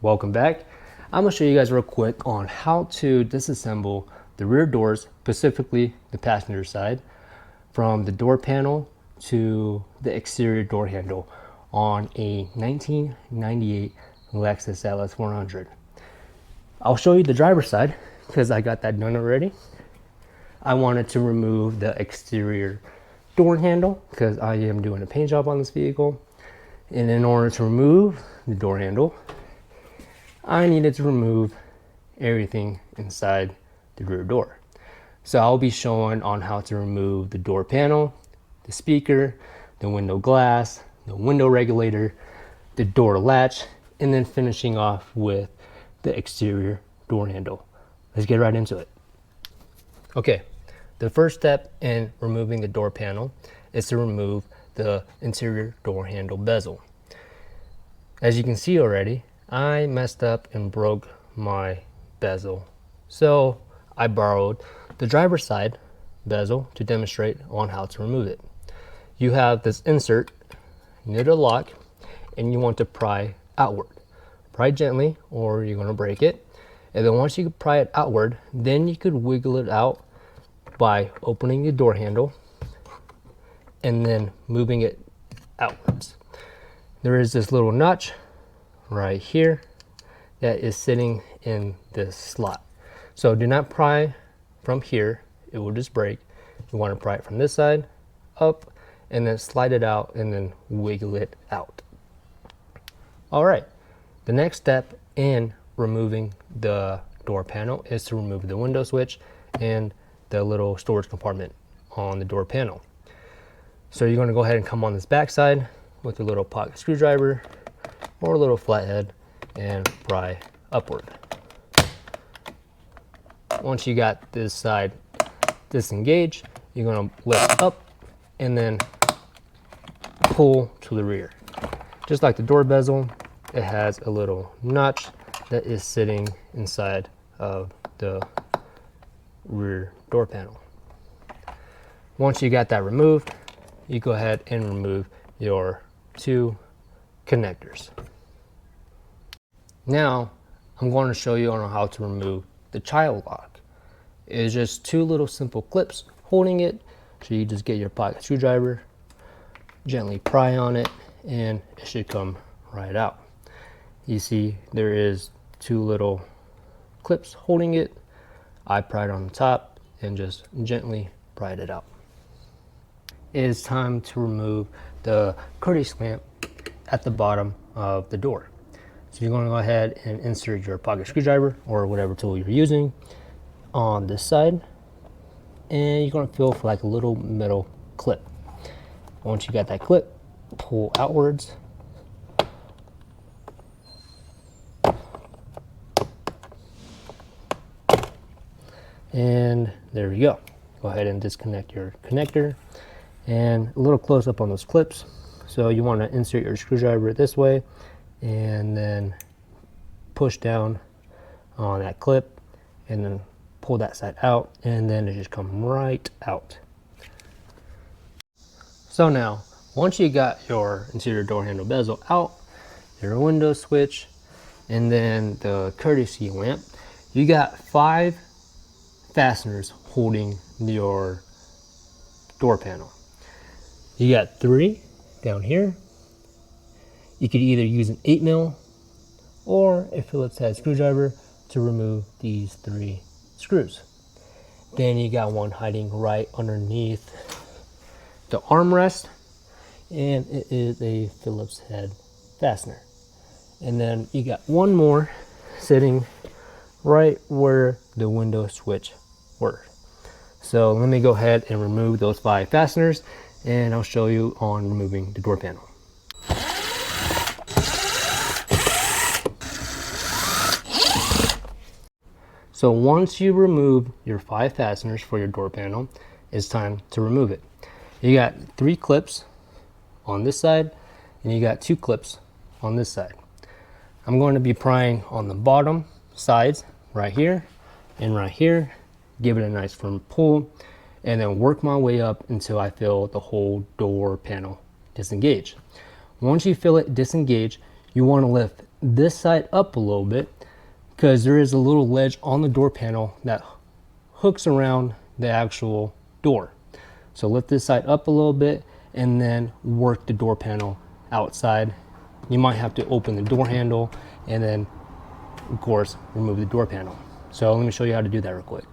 Welcome back. I'm going to show you guys real quick on how to disassemble the rear doors, specifically the passenger side, from the door panel to the exterior door handle on a 1998 Lexus LS400. I'll show you the driver's side because I got that done already. I wanted to remove the exterior door handle because I am doing a paint job on this vehicle. And in order to remove the door handle, I needed to remove everything inside the rear door. So I'll be showing on how to remove the door panel, the speaker, the window glass, the window regulator, the door latch, and then finishing off with the exterior door handle. Let's get right into it. Okay, the first step in removing the door panel is to remove the interior door handle bezel. As you can see already, I messed up and broke my bezel. So I borrowed the driver's side bezel to demonstrate on how to remove it. You have this insert near the lock and you want to pry outward. Pry gently or you're going to break it. And then once you pry it outward, then you could wiggle it out by opening the door handle and then moving it outwards. There is this little notch right here that is sitting in this slot. So do not pry from here, it will just break. You want to pry it from this side up and then slide it out and then wiggle it out. All right, the next step in removing the door panel is to remove the window switch and the little storage compartment on the door panel. So you're going to go ahead and come on this back side with a little pocket screwdriver or a little flathead and pry upward. Once you got this side disengaged, you're going to lift up and then pull to the rear. Just like the door bezel, it has a little notch that is sitting inside of the rear door panel. Once you got that removed, you go ahead and remove your two connectors. Now I'm going to show you on how to remove the child lock. It's just two little simple clips holding it. So you just get your pocket screwdriver, gently pry on it, and it should come right out. You see there is two little clips holding it. I pried on the top and just gently pried it out. It is time to remove the courtesy clamp at the bottom of the door. So you're going to go ahead and insert your pocket screwdriver or whatever tool you're using on this side, and you're going to feel for like a little metal clip. Once you got that clip, pull outwards. And there we go. Go ahead and disconnect your connector, and a little close up on those clips. So you want to insert your screwdriver this way and then push down on that clip and then pull that side out, and then it just comes right out. So now, once you got your interior door handle bezel out, your window switch, and then the courtesy lamp, you got 5 fasteners holding your door panel. You got 3 down here. You could either use an 8mm or a Phillips head screwdriver to remove these 3 screws. Then you got one hiding right underneath the armrest, and it is a Phillips head fastener. And then you got one more sitting right where the window switch were. So let me go ahead and remove those 5 fasteners, and I'll show you on removing the door panel. So once you remove your 5 fasteners for your door panel, it's time to remove it. You got 3 clips on this side, and you got 2 clips on this side. I'm going to be prying on the bottom sides right here and right here, give it a nice firm pull, and then work my way up until I feel the whole door panel disengage. Once you feel it disengage, you want to lift this side up a little bit because there is a little ledge on the door panel that hooks around the actual door. So lift this side up a little bit and then work the door panel outside. You might have to open the door handle and then, of course, remove the door panel. So let me show you how to do that real quick.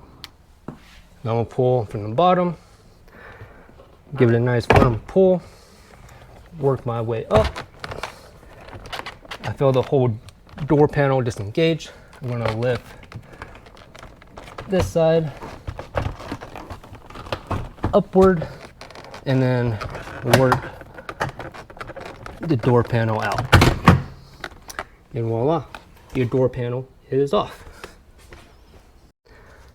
Now I'm gonna pull from the bottom, give it a nice firm pull, work my way up. I feel the whole door panel disengage. I'm gonna lift this side upward and then work the door panel out. And voila, your door panel is off.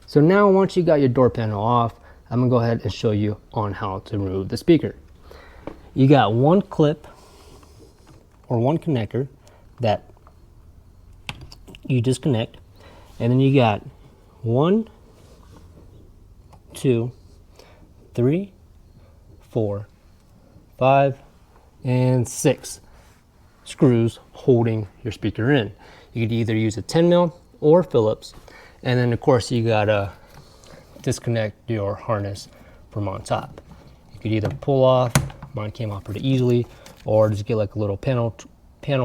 So now once you got your door panel off, I'm gonna go ahead and show you on how to remove the speaker. You got one clip or one connector that you disconnect, and then you got 1, 2, 3, 4, 5, and 6 screws holding your speaker in. You could either use a 10 mil or Phillips, and then of course you gotta disconnect your harness from on top. You could either pull off, mine came off pretty easily, or just get like a little panel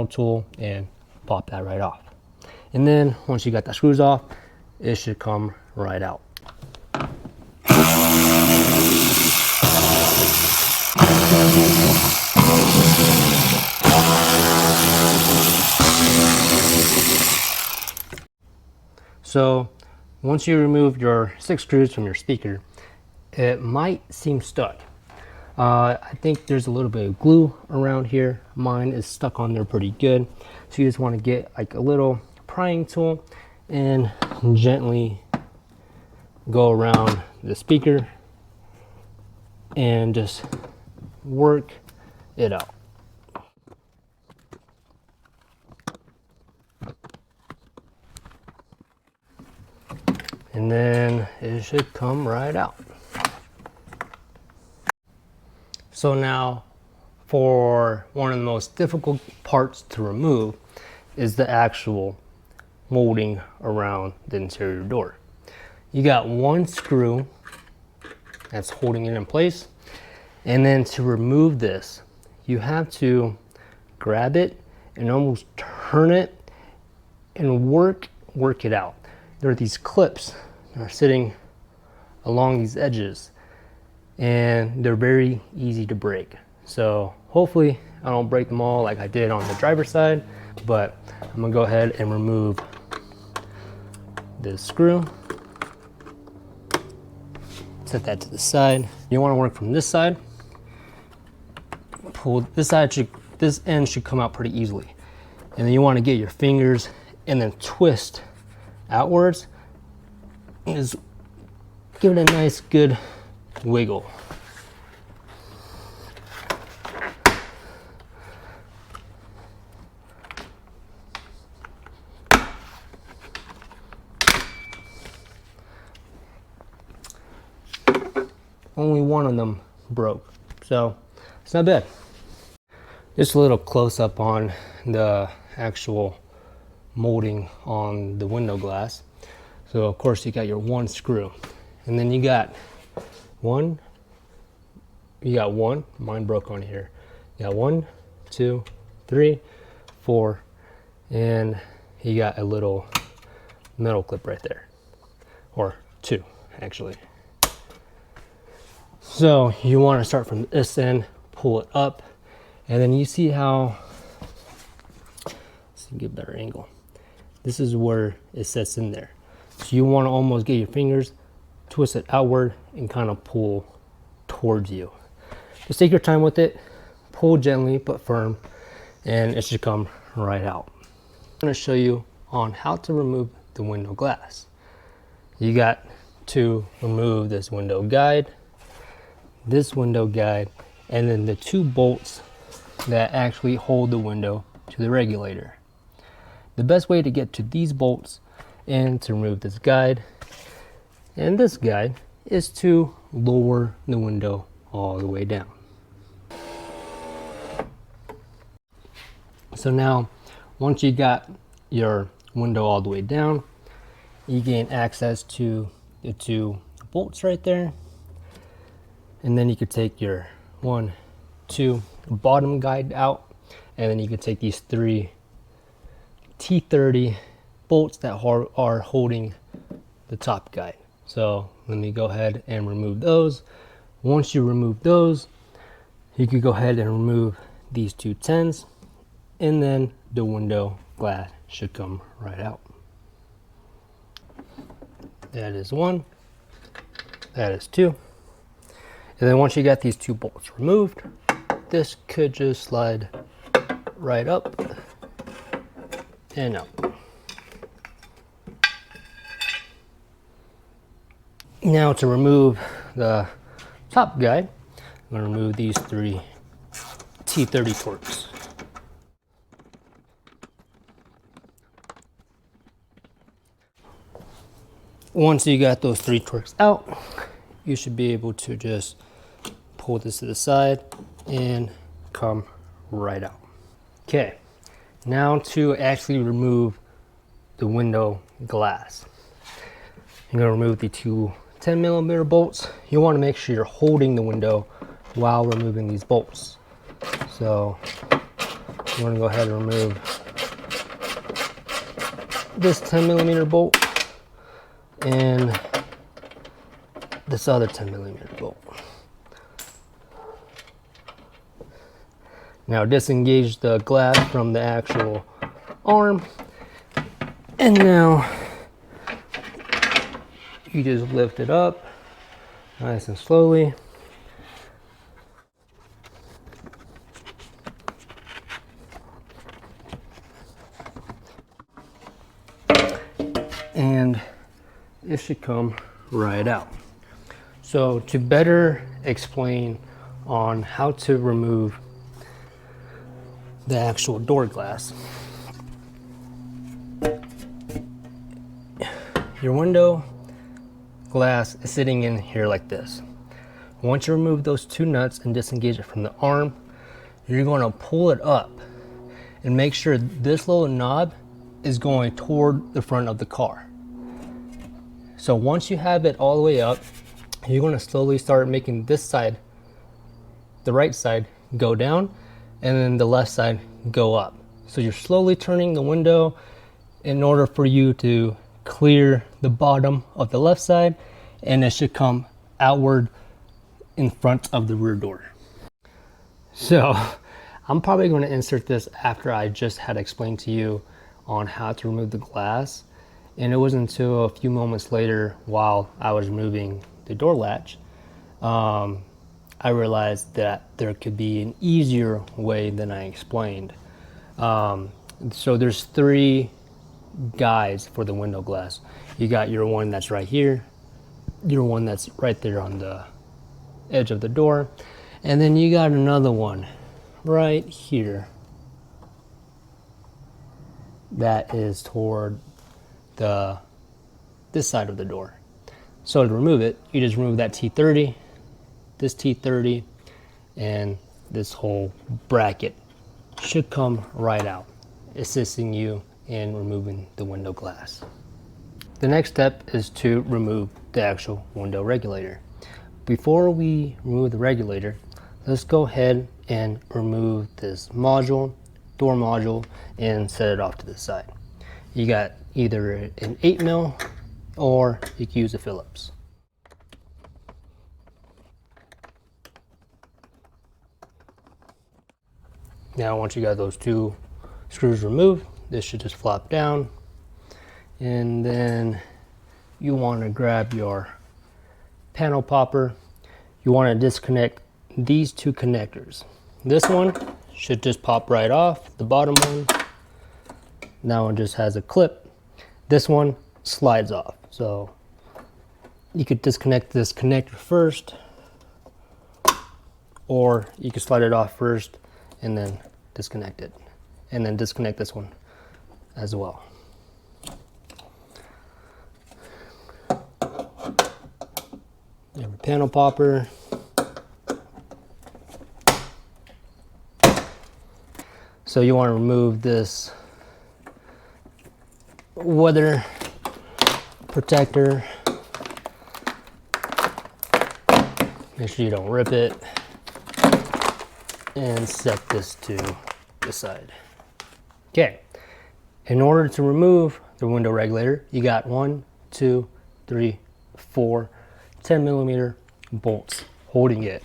tool and pop that right off. And then once you got the screws off, it should come right out. So once you remove your 6 screws from your speaker, it might seem stuck. I think there's a little bit of glue around here. Mine is stuck on there pretty good. So you just want to get like a little prying tool and gently go around the speaker and just work it out. And then it should come right out. So now for one of the most difficult parts to remove is the actual molding around the interior door. You got one screw that's holding it in place, and then to remove this you have to grab it and almost turn it and work it out. There are these clips that are sitting along these edges and they're very easy to break. So hopefully I don't break them all like I did on the driver's side, but I'm gonna go ahead and remove this screw. Set that to the side. You wanna work from this side. Pull this side, this end should come out pretty easily. And then you wanna get your fingers and then twist outwards and just give it a nice good wiggle. Only one of them broke, so it's not bad. Just a little close up on the actual molding on the window glass. So of course you got your one screw, and then you got one, mine broke on here. You got 1, 2, 3, 4, and you got a little metal clip right there, or 2 actually. So you want to start from this end, pull it up, and then you see how, let's get a better angle. This is where it sets in there. So you want to almost get your fingers, twist it outward, and kind of pull towards you. Just take your time with it, pull gently but firm, and it should come right out. I'm going to show you on how to remove the window glass. You got to remove this window guide, and then the 2 bolts that actually hold the window to the regulator. The best way to get to these bolts and to remove this guide and this guide is to lower the window all the way down. So now once you got your window all the way down, you gain access to the 2 bolts right there. And then you could take your 1, 2 bottom guide out, and then you could take these 3 T30 bolts that are holding the top guide. So let me go ahead and remove those. Once you remove those, you could go ahead and remove these 2 10s, and then the window glass should come right out. That is 1, that is 2. And then once you got these 2 bolts removed, this could just slide right up and out. Now to remove the top guide, I'm going to remove these 3 T30 torques. Once you got those 3 torques out, you should be able to just pull this to the side and come right out. Okay, now to actually remove the window glass. I'm going to remove the 2 10mm bolts. You want to make sure you're holding the window while removing these bolts. So I'm going to go ahead and remove this 10mm bolt and this other 10mm bolt. Now disengage the glass from the actual arm, and now you just lift it up nice and slowly. And it should come right out. So to better explain on how to remove the actual door glass, your window glass is sitting in here like this. Once you remove those 2 nuts and disengage it from the arm, you're going to pull it up and make sure this little knob is going toward the front of the car. So once you have it all the way up, you're going to slowly start making this side, the right side, go down, and then the left side go up. So you're slowly turning the window in order for you to clear the bottom of the left side, and it should come outward in front of the rear door. So I'm probably going to insert this after I just had explained to you on how to remove the glass, and it wasn't until a few moments later while I was removing the door latch I realized that there could be an easier way than I explained. So there's 3 guides for the window glass. You got your one that's right here, your one that's right there on the edge of the door, and then you got another one right here that is toward this side of the door. So to remove it, you just remove that T30, this T30, and this whole bracket should come right out, assisting you in removing the window glass. The next step is to remove the actual window regulator. Before we remove the regulator, let's go ahead and remove this module, door module, and set it off to the side. You got either an 8mm or you can use a Phillips. Now once you got those 2 screws removed, this should just flop down, and then you want to grab your panel popper. You want to disconnect these 2 connectors. This one should just pop right off, the bottom one. That one just has a clip. This one slides off. So you could disconnect this connector first, or you could slide it off first and then disconnect it, and then disconnect this one as well. You have a panel popper. So you want to remove this weather protector. Make sure you don't rip it. And set this to the side. Okay, in order to remove the window regulator, you got 1, 2, 3, 4 10mm bolts holding it.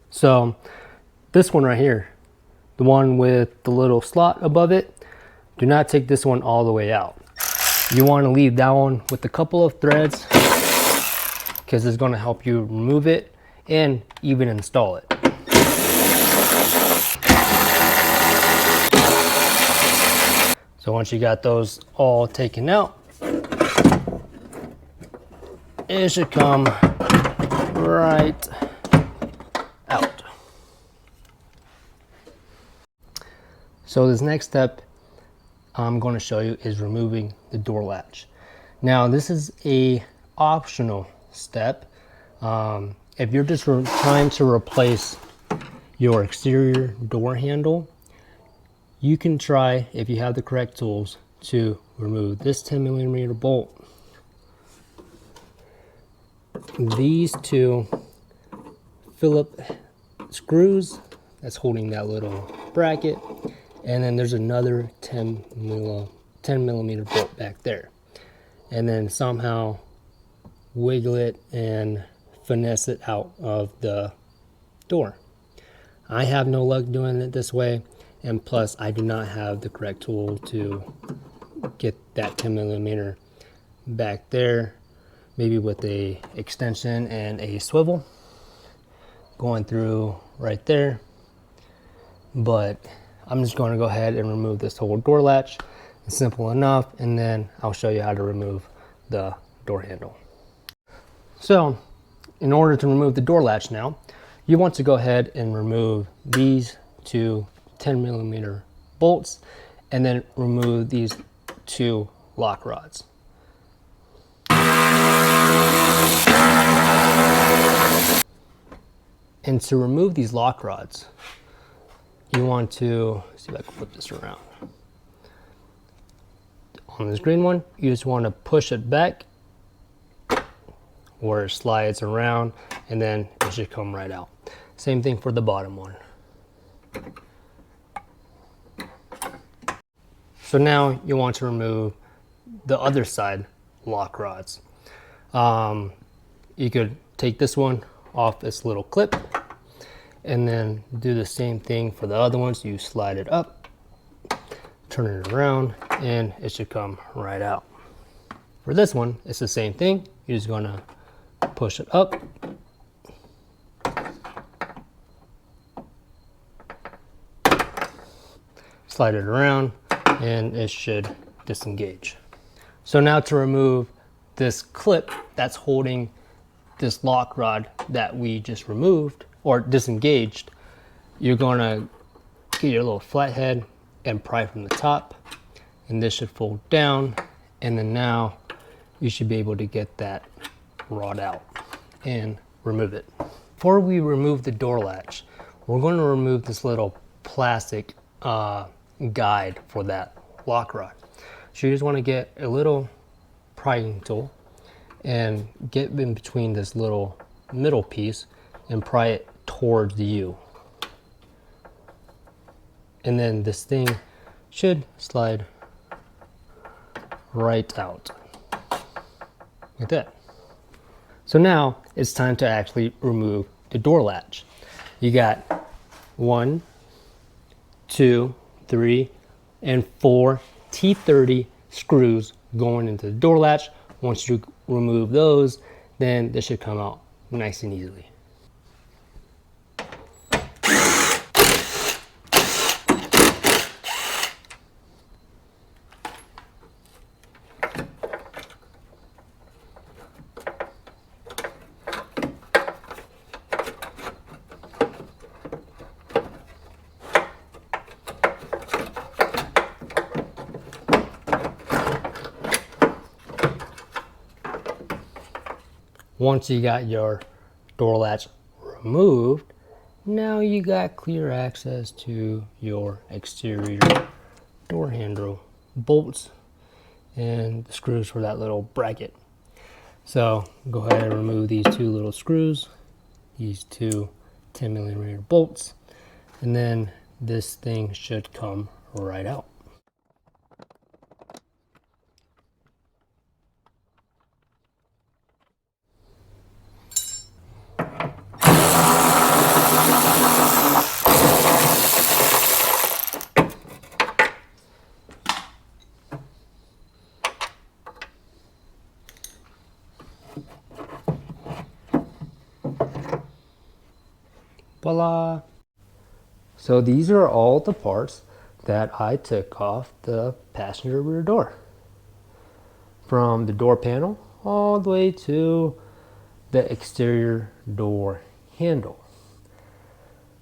So this one right here, the one with the little slot above it, do not take this one all the way out. You want to leave that one with a couple of threads because it's going to help you remove it and even install it. So once you got those all taken out, it should come right out. So this next step I'm going to show you is removing the door latch. Now this is a optional step. If you're just trying to replace your exterior door handle, you can try, if you have the correct tools, to remove this 10mm bolt, these two Phillips screws that's holding that little bracket, and then there's another 10mm bolt back there, and then somehow wiggle it and finesse it out of the door. I have no luck doing it this way, and plus I do not have the correct tool to get that 10mm back there, maybe with a extension and a swivel going through right there. But I'm just going to go ahead and remove this whole door latch. It's simple enough, and then I'll show you how to remove the door handle. So in order to remove the door latch now, you want to go ahead and remove these two 10mm bolts, and then remove these two lock rods. And to remove these lock rods, you want to, see if I can flip this around. On this green one, you just want to push it back where it slides around, and then it should come right out. Same thing for the bottom one. So now you want to remove the other side lock rods. You could take this one off its little clip and then do the same thing for the other ones. You slide it up, turn it around, and it should come right out. For this one, it's the same thing. You're just gonna push it up, slide it around, and it should disengage. So now to remove this clip that's holding this lock rod that we just removed or disengaged, you're gonna get your little flathead and pry from the top, and this should fold down, and then now you should be able to get that rod out and remove it. Before we remove the door latch, we're going to remove this little plastic guide for that lock rod. So you just want to get a little prying tool and get in between this little middle piece and pry it towards the U. And then this thing should slide right out like that. So now it's time to actually remove the door latch. You got 1, 2, 3, and 4 T30 screws going into the door latch. Once you remove those, then this should come out nice and easily. Once you got your door latch removed, now you got clear access to your exterior door handle bolts and the screws for that little bracket. So go ahead and remove these two little screws, these two 10mm bolts, and then this thing should come right out. Voila! So these are all the parts that I took off the passenger rear door. From the door panel all the way to the exterior door handle.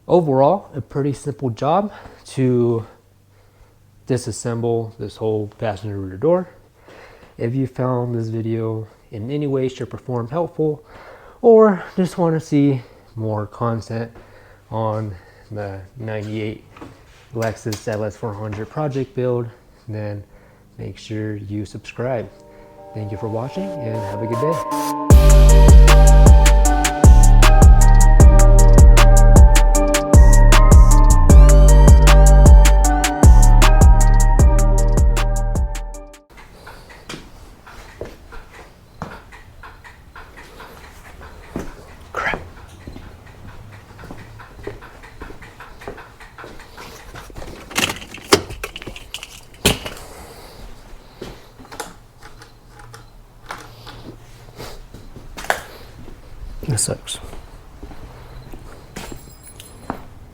Overall, a pretty simple job to disassemble this whole passenger rear door. If you found this video in any way, shape, or form helpful, or just want to see more content on the 98 Lexus LS400 project build, then make sure you subscribe. Thank you for watching and have a good day. This sucks.